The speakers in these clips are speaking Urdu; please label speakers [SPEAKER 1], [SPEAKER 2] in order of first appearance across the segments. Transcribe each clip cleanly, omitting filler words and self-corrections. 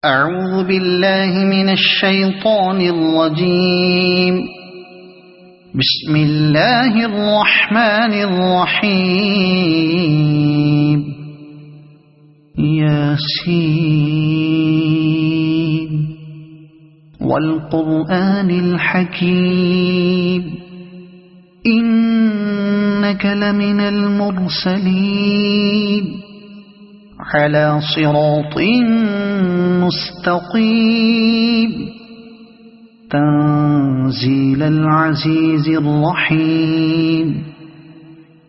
[SPEAKER 1] أعوذ بالله من الشيطان الرجيم. بسم الله الرحمن الرحيم. ياسين والقرآن الحكيم إنك لمن المرسلين على صراط مستقيم تنزيل العزيز الرحيم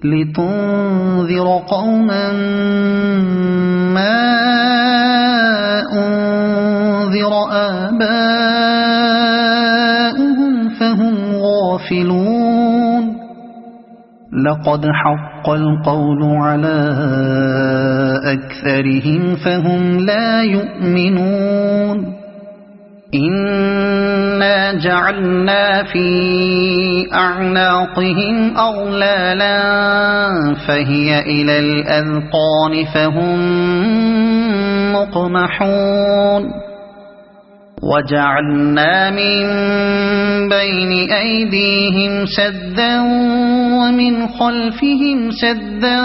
[SPEAKER 1] لتنذر قوما ما أنذر آباؤهم فهم غافلون. لقد حق القول على أكثرهم فهم لا يؤمنون. إنا جعلنا في أعناقهم أغلالا فهي إلى الأذقان فهم مقمحون. وجعلنا من بين أيديهم سدا ومن خلفهم سدا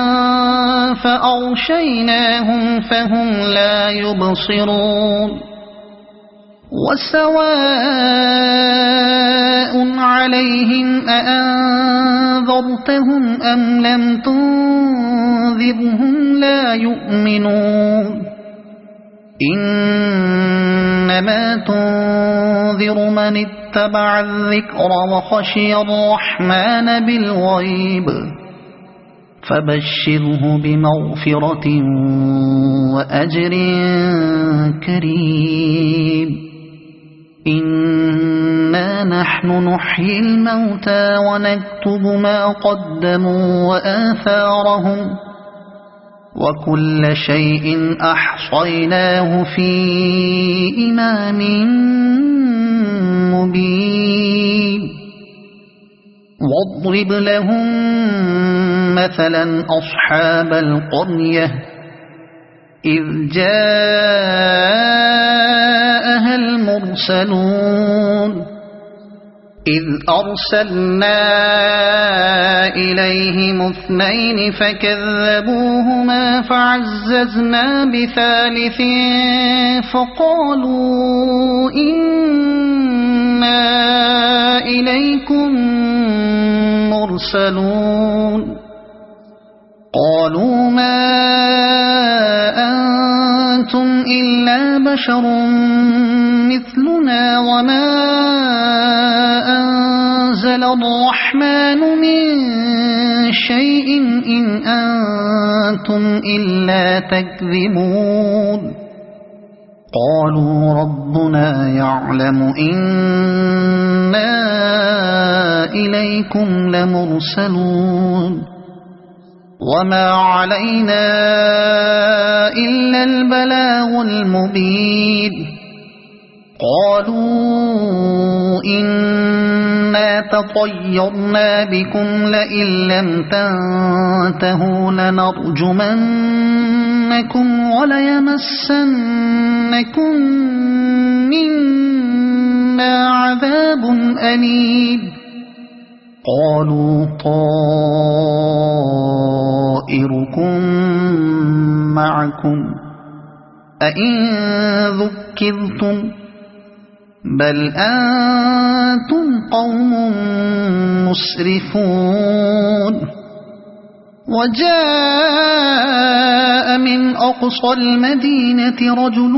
[SPEAKER 1] فأغشيناهم فهم لا يبصرون. وسواء عليهم أأنذرتهم أم لم تنذرهم لا يؤمنون. إنما تنذر من اتبع الذكر وخشي الرحمن بالغيب فبشره بمغفرة وأجر كريم. إنا نحن نحيي الموتى ونكتب ما قدموا وآثارهم وكل شيء أحصيناه في إمام مبين. واضرب لهم مثلا أصحاب القرية إذ جاءها المرسلون إذ أرسلنا إليهم اثنين فكذبوهما فعززنا بثالث فقالوا إنا إليكم مرسلون. قالوا ما أنتم إلا بشر مثلنا وما أنزل الرحمن من شيء إن أنتم إلا تكذبون. قالوا ربنا يعلم إنا إليكم لمرسلون وما علينا إلا البلاغ المبين. قالوا إنا تطيرنا بكم لئن لم تنتهوا لنرجمنكم وليمسنكم منا عذاب أليم. قالوا طائركم معكم أئن ذكرتم بل أنتم قوم مسرفون. وجاء من أقصى المدينة رجل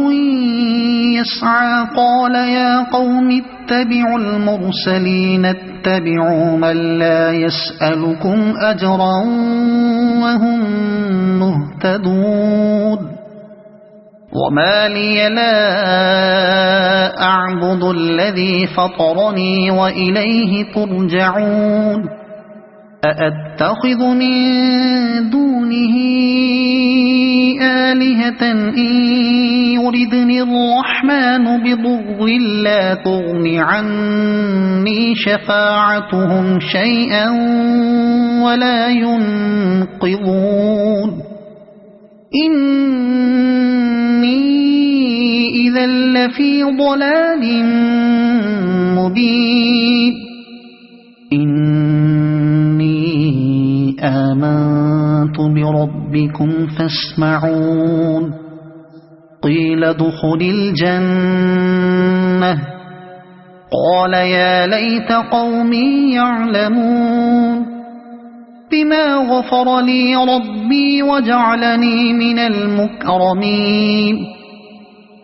[SPEAKER 1] يسعى قال يا قوم اتبعوا المرسلين اتبعوا من لا يسألكم أجرا وهم مهتدون. وما لي لا أعبد الذي فطرني وإليه ترجعون. أأتخذ من دونه آلهة إن يردني الرحمن بضر لا تغن عني شفاعتهم شيئا ولا ينقذون. إني إذا لفي ضلال مبين إني آمنت بربكم فاسمعون قيل ادخل الجنة قال يا ليت قومي يعلمون بما غفر لي ربي وجعلني من المكرمين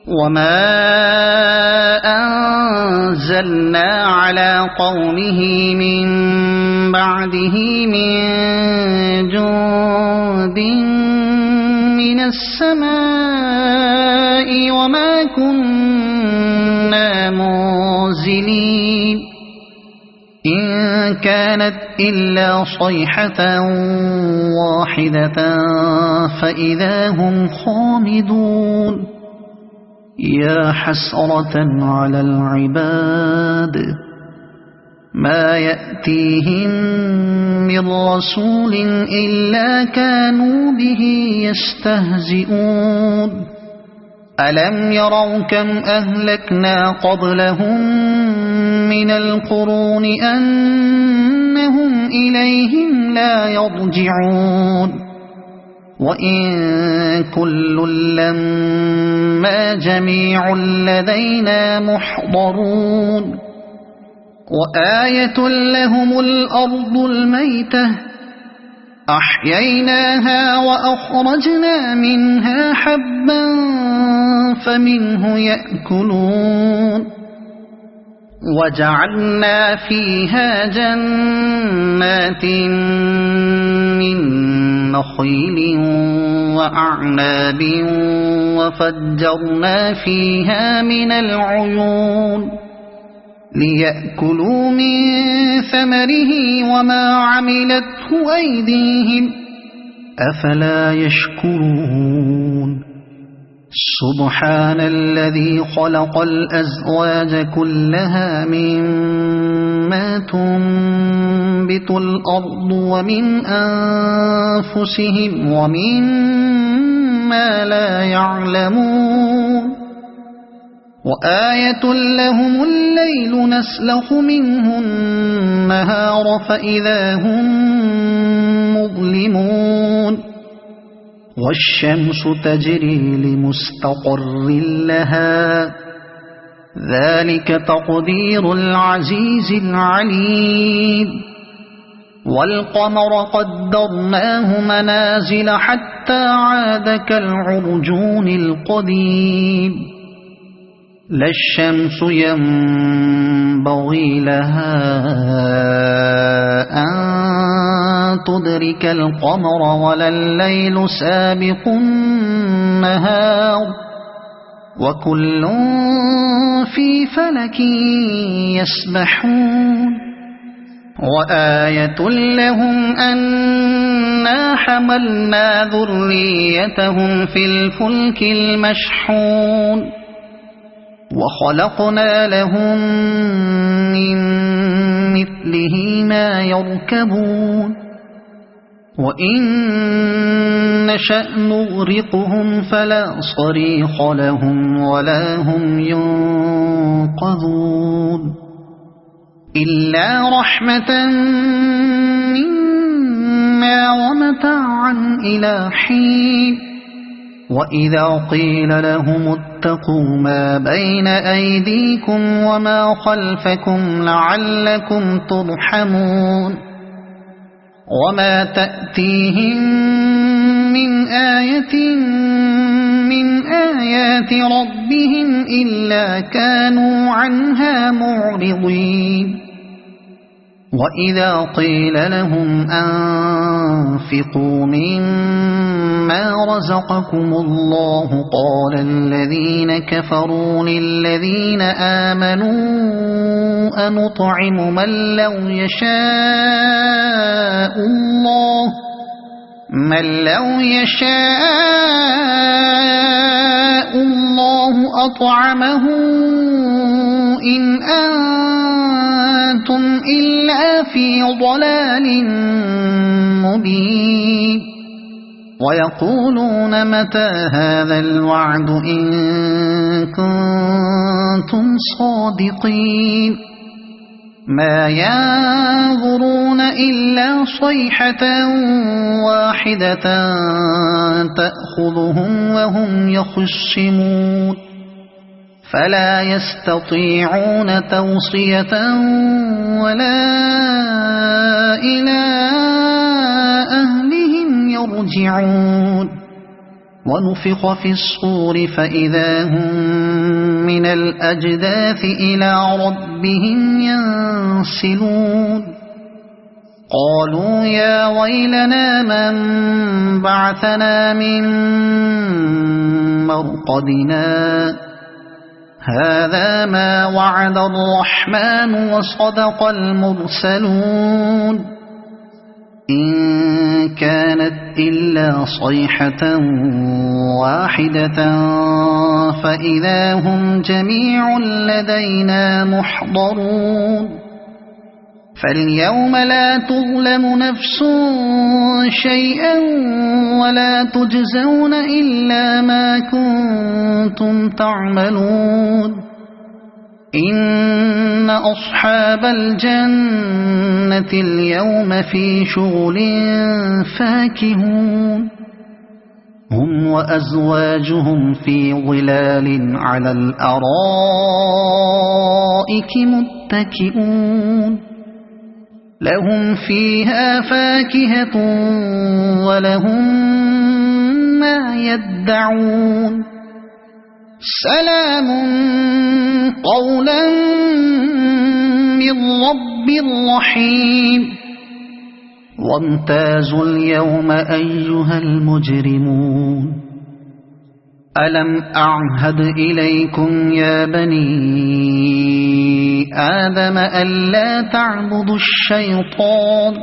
[SPEAKER 1] وما أنزلنا على قومه من بعده من جند من السماء وما كنا منزلين إن كانت إلا صيحة واحدة فإذا هم خامدون يا حسرة على العباد ما يأتيهم من رسول إلا كانوا به يستهزئون ألم يروا كم أهلكنا قبلهم من القرون أنهم إليهم لا يرجعون وإن كل لما جميع لدينا محضرون وآية لهم الأرض الميتة أحييناها وأخرجنا منها حبا فمنه يأكلون وجعلنا فيها جنات من نخيل وأعناب وفجرنا فيها من العيون ليأكلوا من ثمره وما عملته أيديهم أفلا يشكرون سبحان الذي خلق الأزواج كلها مما تنبت الأرض ومن أنفسهم ومما لا يعلمون وآية لهم الليل نسلخ منه النهار فإذا هم مظلمون والشمس تجري لمستقر لها ذلك تقدير العزيز العليم والقمر قدرناه منازل حتى عاد كالعرجون القديم لا الشمس ينبغي لها أن تدرك القمر ولا الليل سابق النهار وكل في فلك يسبحون وآية لهم أنا حملنا ذريتهم في الفلك المشحون وخلقنا لهم من مثله ما يركبون وإن نشأ نغرقهم فلا صريخ لهم ولا هم ينقذون إلا رحمة منا ومتاعا إلى حين وإذا قيل لهم اتقوا ما بين أيديكم وما خلفكم لعلكم ترحمون وما تأتيهم من آية من آيات ربهم إلا كانوا عنها معرضين وإذا قيل لهم أنفقوا مما رزقكم الله قال الذين كفروا للذين آمنوا أنطعم من لو يشاء الله أطعمه إن أنتم إلا في ضلال مبين ويقولون متى هذا الوعد إن كنتم صادقين ما ينظرون إلا صيحة واحدة تأخذهم وهم يخصمون فلا يستطيعون توصية ولا إلى أهلهم يرجعون ونفخ في الصور فإذا هم من الأجداث إلى ربهم ينسلون قالوا يا ويلنا من بعثنا من مرقدنا هذا ما وعد الرحمن وصدق المرسلون إن كانت إلا صيحة واحدة فإذا هم جميع لدينا محضرون فاليوم لا تظلم نفس شيئا ولا تجزون إلا ما كنتم تعملون إن أصحاب الجنة اليوم في شغل فاكهون هم وأزواجهم في ظلال على الأرائك متكئون لهم فيها فاكهة ولهم ما يدعون سلام قولا من رب رحيم وامتازوا اليوم أيها المجرمون ألم أعهد إليكم يا بني آدم ألا تعبدوا الشيطان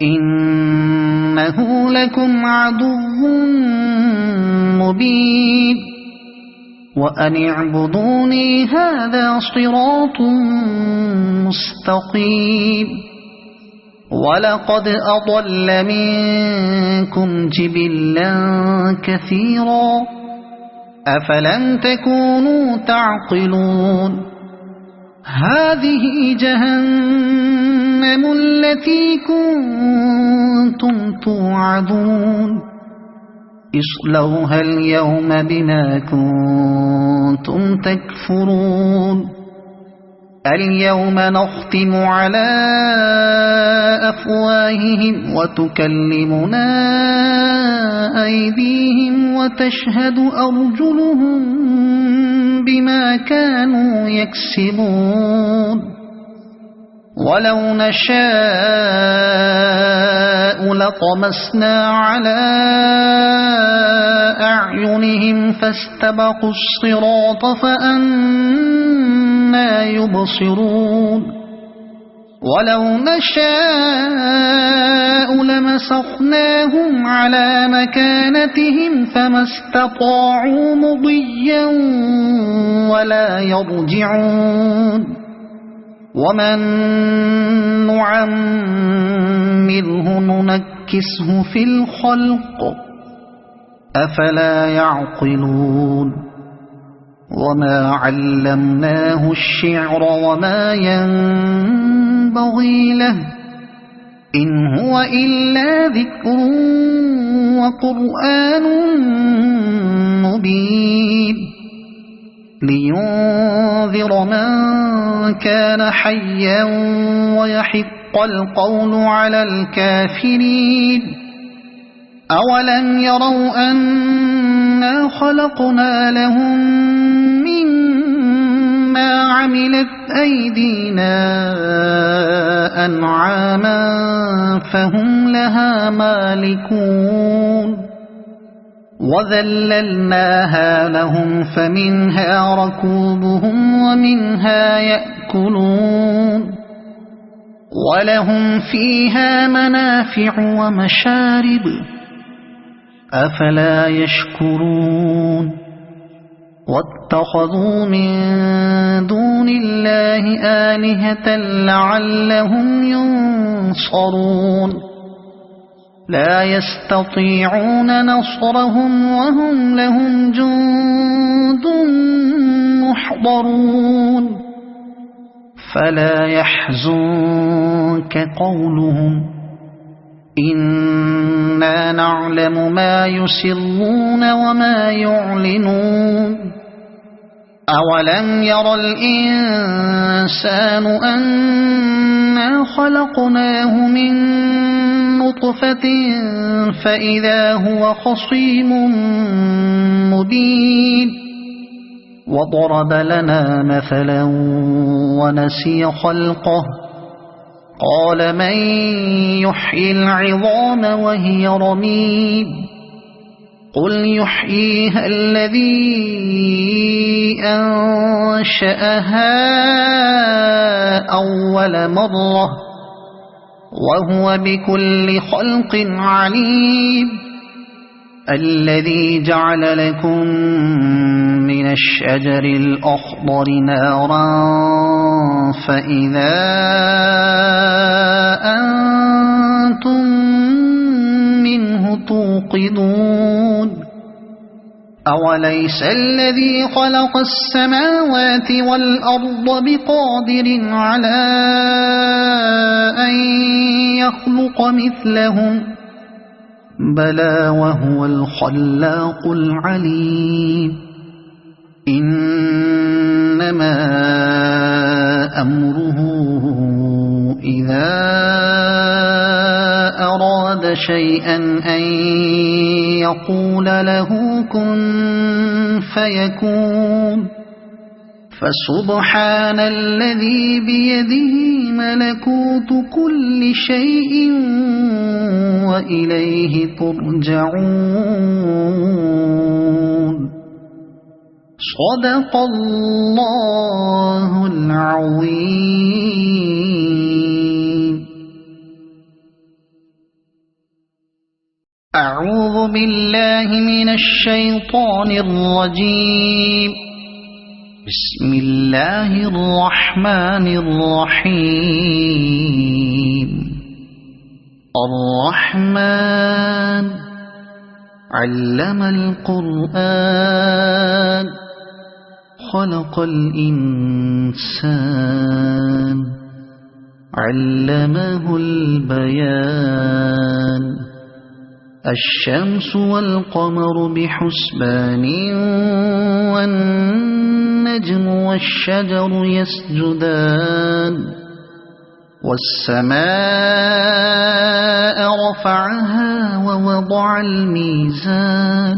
[SPEAKER 1] إنه لكم عدو مبين وأن اعبدوني هذا صراط مستقيم ولقد أضل منكم جبلا كثيرا أفلم تكونوا تعقلون هذه جهنم التي كنتم توعدون اصلوها اليوم بما كنتم تكفرون اليوم نختم على أفواههم وتكلمنا أيديهم وتشهد أرجلهم بما كانوا يكسبون ولو نشاء لطمسنا على أعينهم فاستبقوا الصراط فأنى يبصرون ولو نشاء لمسخناهم على مكانتهم فما استطاعوا مضيا ولا يرجعون ومن نعمره ننكسه في الخلق أفلا يعقلون وما علمناه الشعر وما ينبغي له إن هو إلا ذكر وقرآن مبين لينذر من كان حيا ويحق القول على الكافرين أولم يروا أنا خلقنا لهم مما عملت أيدينا أنعاما فهم لها مالكون وذللناها لهم فمنها ركوبهم ومنها يأكلون ولهم فيها منافع ومشارب أفلا يشكرون واتخذوا من دون الله آلهة لعلهم ينصرون لا يستطيعون نصرهم وهم لهم جند محضرون فلا يحزنك قولهم إنا نعلم ما يسرون وما يعلنون أولم ير الإنسان أنا خلقناه من نطفة فإذا هو خصيم مبين وضرب لنا مثلا ونسي خلقه قال من يحيي العظام وهي رميم قل يحييها الذي أنشأها أول مرة وهو بكل خلق عليم الذي جعل لكم من الشجر الأخضر نارا فإذا أنتم منه توقدون أوليس الذي خلق السماوات والأرض بقادر على أن يخلق مثلهم بلى وهو الخلاق العليم إنما أمره إذا أراد شيئا أن يقول له كن فيكون فسبحان الذي بيده ملكوت كل شيء وإليه ترجعون صدق الله العظيم. أعوذ بالله من الشيطان الرجيم. بسم الله الرحمن الرحيم. الرحمن علم القرآن خلق الإنسان علمه البيان الشمس والقمر بحسبان والنجم والشجر يسجدان والسماء رفعها ووضع الميزان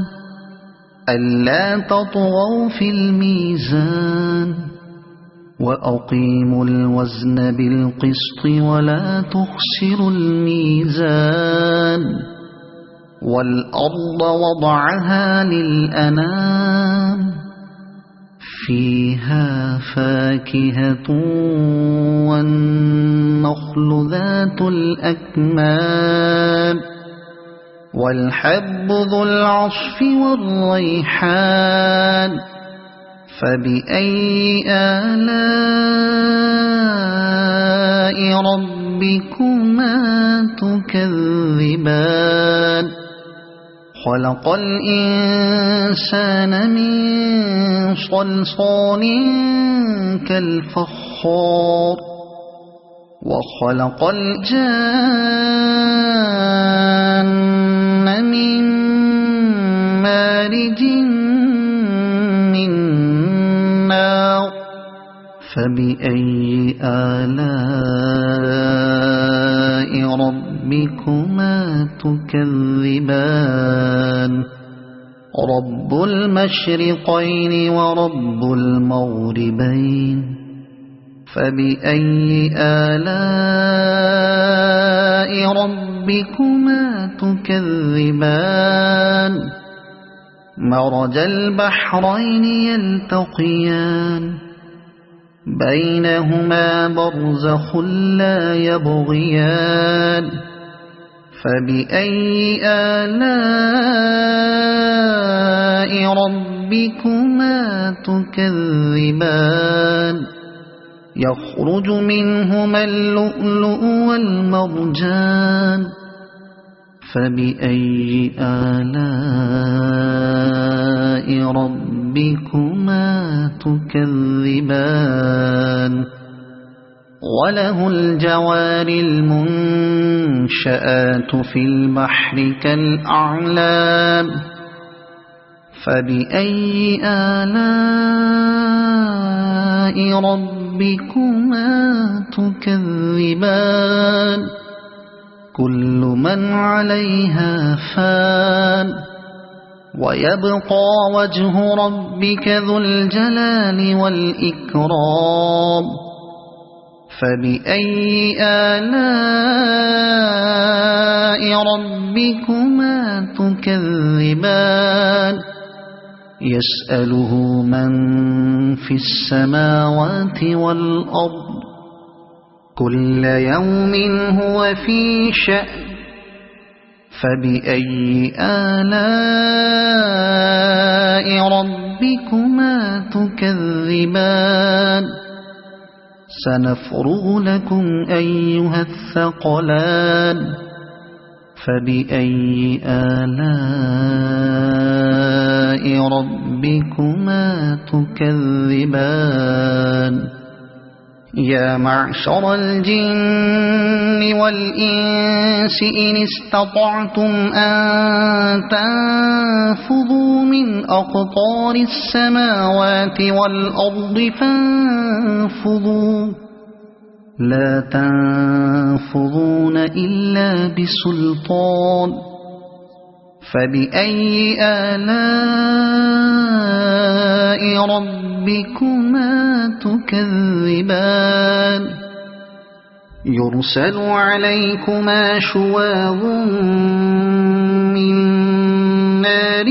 [SPEAKER 1] ألا تطغوا في الميزان وأقيموا الوزن بالقسط ولا تخسروا الميزان والأرض وضعها للأنام فيها فاكهة والنخل ذات الأكمام والحب ذو العصف والريحان فبأي آلاء ربكما تكذبان خلق الإنسان من صلصال كالفخار وخلق الجان من مارج من نار فبأي آلاء ربكما تكذبان رب المشرقين ورب المغربين فبأي آلاء ربكما تكذبان مرج البحرين يلتقيان بينهما برزخ لا يبغيان فبأي آلاء ربكما تكذبان يخرج منهما اللؤلؤ والمرجان فبأي آلاء ربكما تكذبان وله الجوار المنشآت في البحر كالأعلام فبأي آلاء ربكما تكذبان كل من عليها فان ويبقى وجه ربك ذو الجلال والإكرام فبأي آلاء ربكما تكذبان يسأله من في السماوات والأرض كل يوم هو في شأن فبأي آلاء ربكما تكذبان سنفرغ لكم أيها الثقلان فبأي آلاء ربكما تكذبان يا معشر الجن والإنس إن استطعتم أن تنفذوا من أقطار السماوات والأرض فانفذوا لا تنفذون إلا بسلطان فبأي آلاء ربكما تكذبان يرسل عليكما شواظ من نار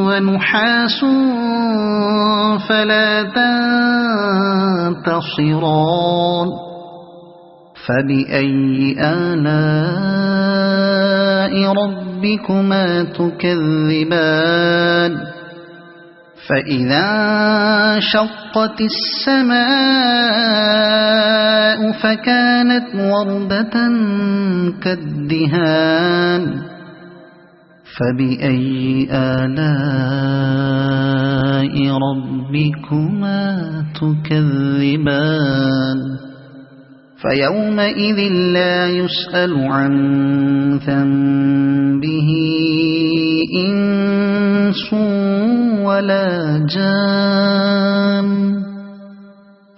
[SPEAKER 1] ونحاس فلا تنتصران فبأي آلاء ربكما تكذبان فإذا انشقت السماء فكانت وردة كالدهان فبأي آلاء ربكما تكذبان فيومئذ لا يسأل عن ذنبه إنس ولا جان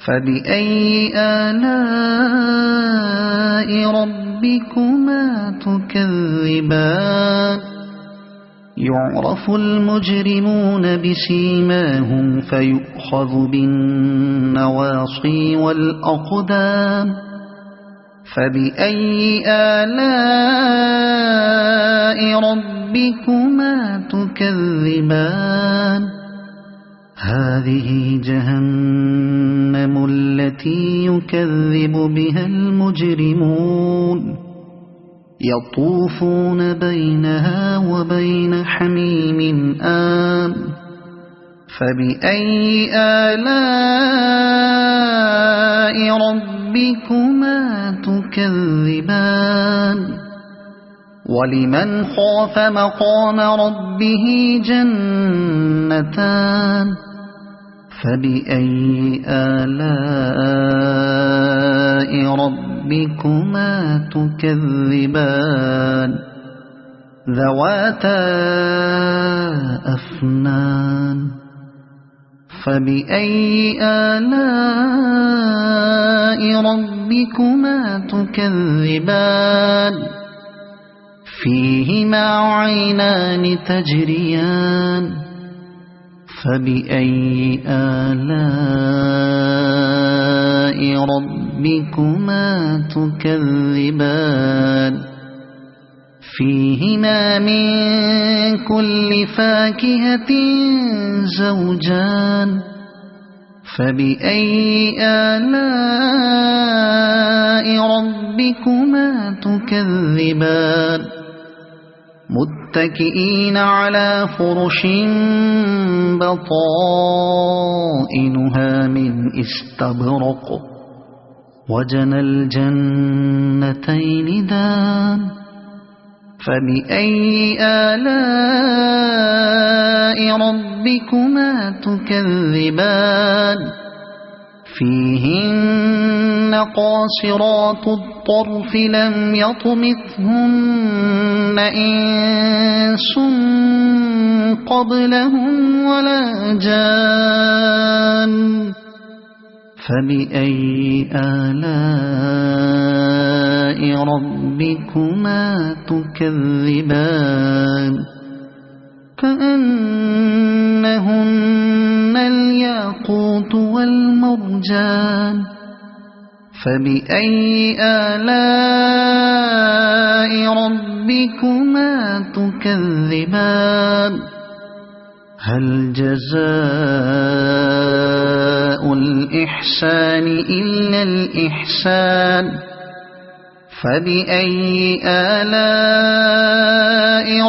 [SPEAKER 1] فبأي آلاء ربكما تكذبان يعرف المجرمون بسيماهم فيؤخذ بالنواصي والأقدام فبأي آلاء ربكما تكذبان هذه جهنم التي يكذب بها المجرمون يطوفون بينها وبين حميم آن فبأي آلاء ربكما تكذبان ولمن خاف مقام ربه جنتان فبأي آلاء ربكما تكذبان ذواتا أفنان فبأي آلاء ربكما تكذبان فيهما عينان تجريان فبأي آلاء ربكما تكذبان فيهما من كل فاكهة زوجان فبأي آلاء ربكما تكذبان متكئين على فرش بطائنها من استبرق وجنى الجنتين دان فبأي آلاء ربكما تكذبان فيهن قاصرات الطرف لم يطمثهن إنس قبلهم ولا جان فبأي آلاء ربكما تكذبان كأنهن الياقوت والمرجان فبأي آلاء ربكما تكذبان هل جزاء الإحسان إلا الإحسان فبأي آلاء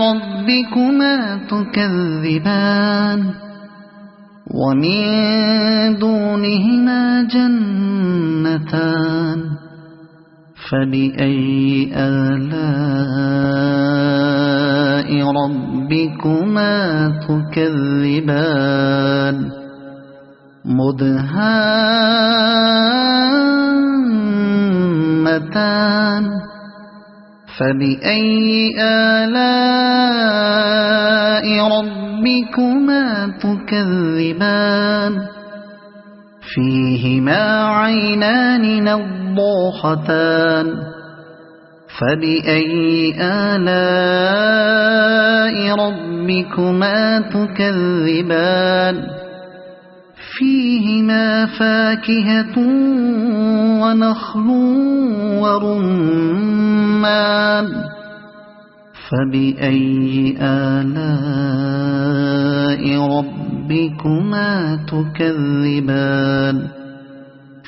[SPEAKER 1] ربكما تكذبان ومن دونهما جنتان فبأي آلاء ربكما تكذبان مدهامتان فبأي آلاء ربكما تكذبان فيهما عينان نضاختان فبأي آلاء ربكما تكذبان فيهما فاكهة ونخل ورمان فبأي آلاء ربكما تكذبان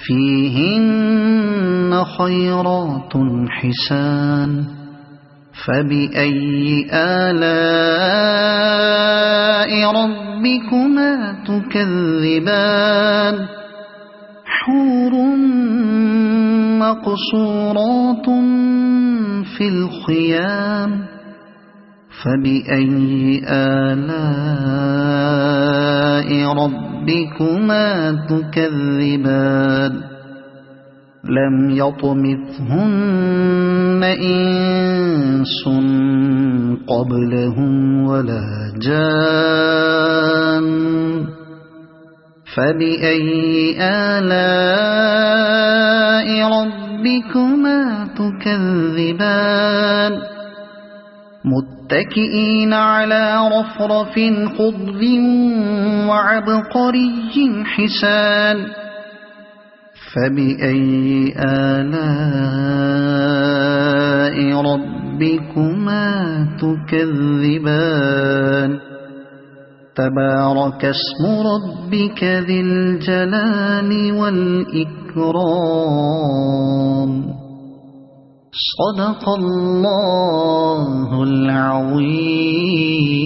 [SPEAKER 1] فيهن خيرات حسان فبأي آلاء ربكما تكذبان حور مقصورات في الخيام فبأي آلاء ربكما تكذبان لم يطمثهن إنس قبلهم ولا جان فبأي آلاء ربكما تكذبان متكئين على رفرف خضر وعبقري حسان فبأي آلاء ربكما تكذبان تبارك اسم ربك ذي الجلال والإكرام صدق الله العظيم.